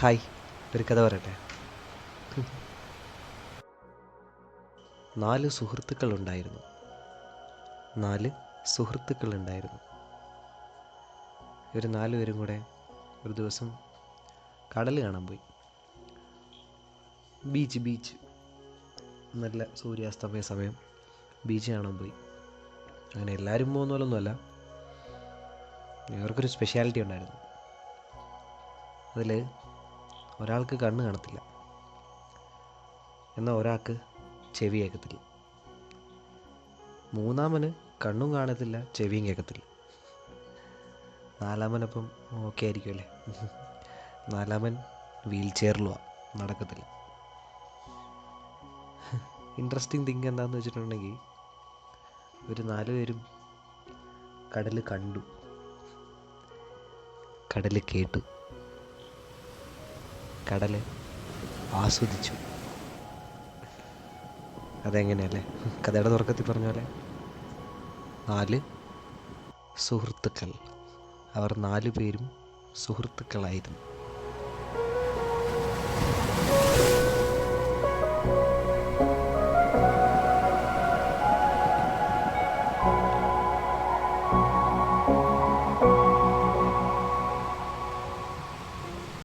Hi, ഒരു കഥ പറയട്ടെ. 4 സുഹൃത്തുക്കളുണ്ടായിരുന്നു. 4 സുഹൃത്തുക്കളുണ്ടായിരുന്നു. ഇവർ 4 പേരും കൂടെ ഒരു ദിവസം കടൽ കാണാൻ പോയി. ബീച്ച് നല്ല സൂര്യാസ്തമയ സമയം ബീച്ച് കാണാൻ പോയി. അങ്ങനെ എല്ലാവരും പോകുന്ന പോലൊന്നുമല്ല, ഇവർക്കൊരു സ്പെഷ്യാലിറ്റി ഉണ്ടായിരുന്നു. അതിൽ ഒരാൾക്ക് കണ്ണ് കാണത്തില്ല, എന്നാൽ ഒരാൾക്ക് ചെവി കേൾക്കത്തില്ല. മൂന്നാമന് കണ്ണും കാണത്തില്ല, ചെവിയും കേൾക്കത്തില്ല. നാലാമനപ്പം ഓക്കെ ആയിരിക്കുമല്ലേ. നാലാമൻ വീൽ ചെയറിലുമാണ്, നടക്കത്തില്ല. ഇൻട്രസ്റ്റിംഗ് തിങ് എന്താണെന്ന് വെച്ചിട്ടുണ്ടെങ്കിൽ, ഇവർ 4 പേരും കടൽ കണ്ടു, കടൽ കേട്ടു, കടൽ ആസ്വദിച്ചു. അതെങ്ങനെയല്ലേ കഥയുടെ തുടക്കത്തിൽ പറഞ്ഞ പോലെ 4 സുഹൃത്തുക്കൾ. അവർ 4 പേരും സുഹൃത്തുക്കളായിരുന്നു.